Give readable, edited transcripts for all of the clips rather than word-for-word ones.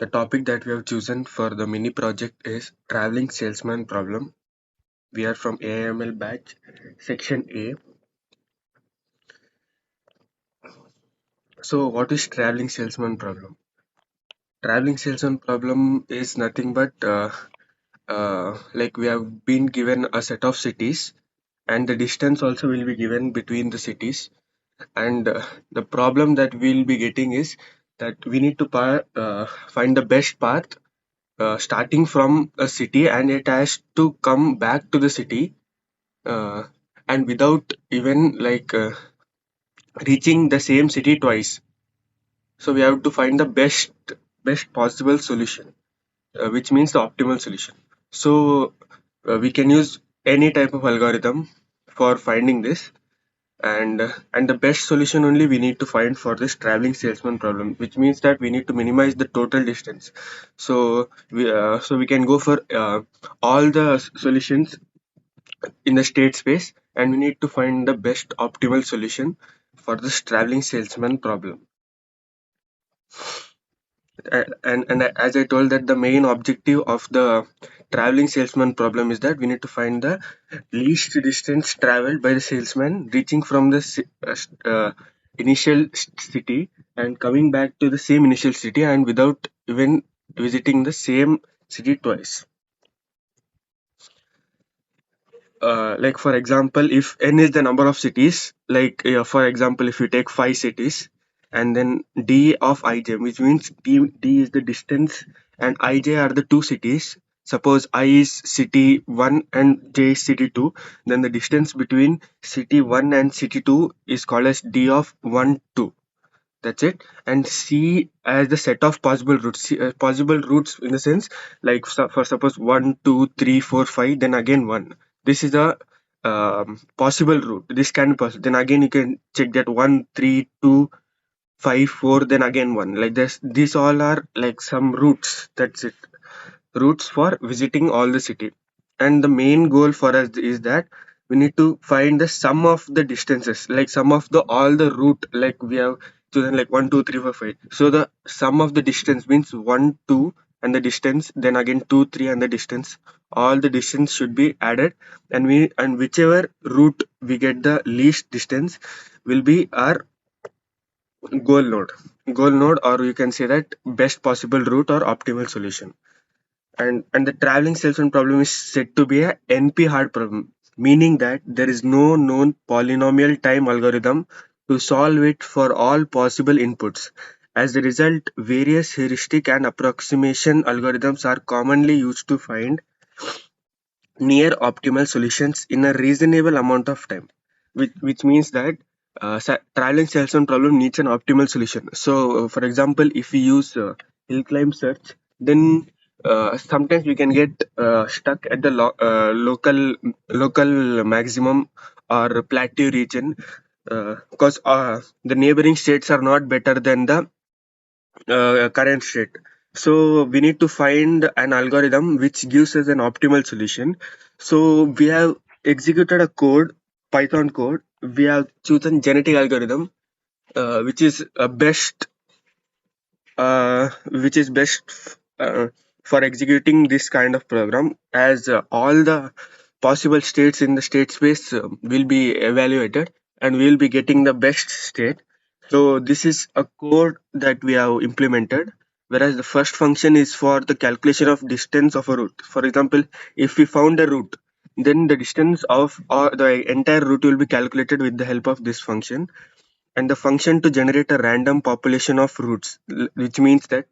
The topic that we have chosen for the mini project is traveling salesman problem. We are from AML batch, section A. So what is traveling salesman problem? Traveling salesman problem is nothing but like we have been given a set of cities, and the distance also will be given between the cities, and the problem that we'll be getting is that we need to find the best path starting from a city, and it has to come back to the city, uh, and without even reaching the same city twice. So we have to find the best possible solution, which means the optimal solution. So we can use any type of algorithm for finding this, and the best solution only we need to find for this traveling salesman problem, which means that we need to minimize the total distance. So we can go for all the solutions in the state space, and we need to find the best optimal solution for this traveling salesman problem. And as I told, that the main objective of the traveling salesman problem is that we need to find the least distance traveled by the salesman, reaching from the initial city and coming back to the same initial city, and without even visiting the same city twice. Like for example, if n is the number of cities, like for example, if you take 5 cities and then d of ij, which means d is the distance and ij are the 2 cities. Suppose I is city 1 and j is city 2, then the distance between city 1 and city 2 is called as d of 1 2. That's it. And C as the set of possible routes. Possible routes in the sense, like for suppose 1 2 3 4 5, then again 1. This is a possible route. This can be possible. Then again you can check that 1 3 2 5 4, then again 1. Like this, these all are like some routes. That's it. Routes for visiting all the city. And the main goal for us is that we need to find the sum of the distances, like sum of the all the route, like we have chosen like 1 2 3 4 5. So the sum of the distance means 1 2 and the distance, then again 2 3 and the distance. All the distance should be added, and whichever route we get the least distance will be our goal node, or you can say that best possible route or optimal solution. And the traveling salesman problem is said to be a NP hard problem, meaning that there is no known polynomial time algorithm to solve it for all possible inputs. As a result, various heuristic and approximation algorithms are commonly used to find near optimal solutions in a reasonable amount of time, which means that traveling salesman problem needs an optimal solution. So for example, if we use hill climb search, then sometimes we can get stuck at the local maximum or plateau region, because the neighboring states are not better than the current state. So we need to find an algorithm which gives us an optimal solution. So we have executed a code, Python code. We have chosen genetic algorithm, which is best for executing this kind of program, as all the possible states in the state space will be evaluated, and we will be getting the best state. So this is a code that we have implemented, whereas the first function is for the calculation of distance of a route. For example, if we found a route, then the distance of the entire route will be calculated with the help of this function, and the function to generate a random population of routes, which means that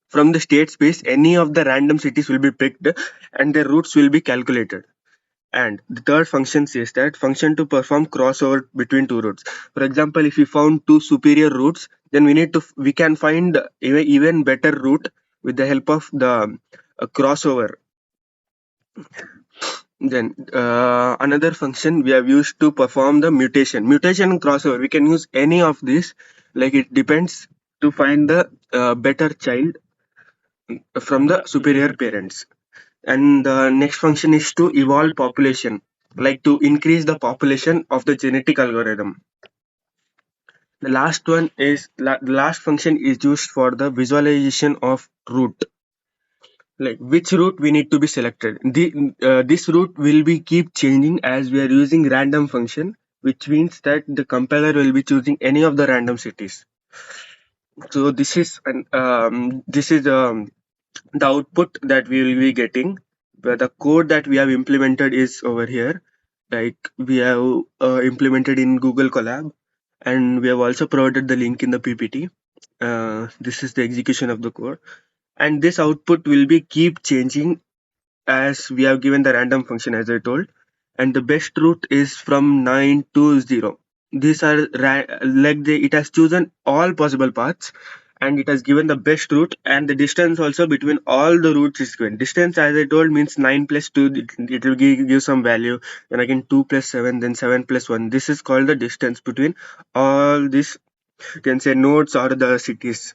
from the state space any of the random cities will be picked and their routes will be calculated. And the third function says that function to perform crossover between two routes. For example, if we found two superior routes, then we can find even better route with the help of the crossover. Then another function we have used to perform the mutation and crossover. We can use any of these, like it depends, to find the better child from the superior parents. And the next function is to evolve population, like to increase the population of the genetic algorithm. The last one is the last function is used for the visualization of route, like which route we need to be selected. This route will be keep changing as we are using random function, which means that the compiler will be choosing any of the random cities. So this is the output that we will be getting, where the code that we have implemented is over here. Like we have implemented in Google Colab, and we have also provided the link in the PPT. This is the execution of the code, and this output will be keep changing as we have given the random function, as I told. And the best route is from 9 to 0. These are it has chosen all possible paths, and it has given the best route, and the distance also between all the routes is given. Distance, as I told, means 9 plus 2, it will give some value, and again 2 plus 7, then 7 plus 1. This is called the distance between all these, you can say, nodes or the cities.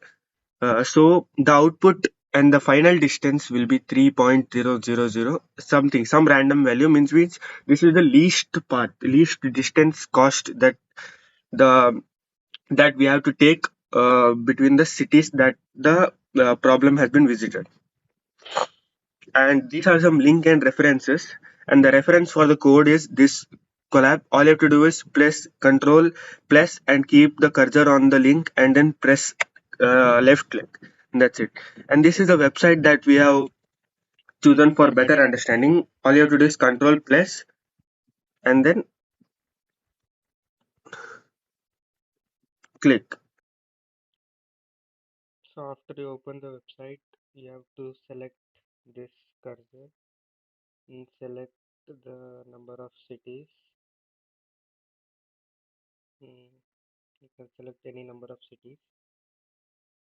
So the output and the final distance will be 3.000 something, some random value, means this is the least distance cost the that we have to take between the cities that the problem has been visited. And these are some link and references, and the reference for the code is this collab. All you have to do is press control plus and keep the cursor on the link, and then press left click. That's it. And this is the website that we have chosen for better understanding. All you have to do is control plus and then click. So after you open the website, you have to select this cursor and select the number of cities. You can select any number of cities.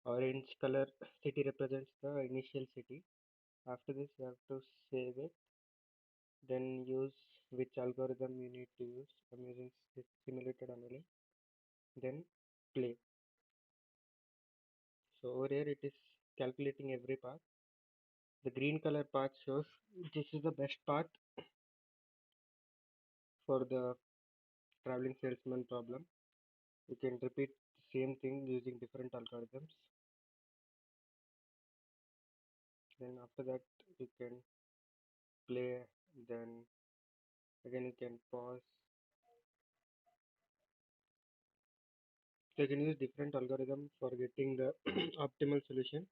Orange color city represents the initial city. After this, you have to save it. Then use which algorithm you need to use. I'm using simulated annealing. Then play. So over here it is calculating every path. The green color path shows this is the best path for the traveling salesman problem. You can repeat the same thing using different algorithms. Then after that you can play. Then again you can pause. So you can use different algorithm for getting the optimal solution.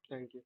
Thank you.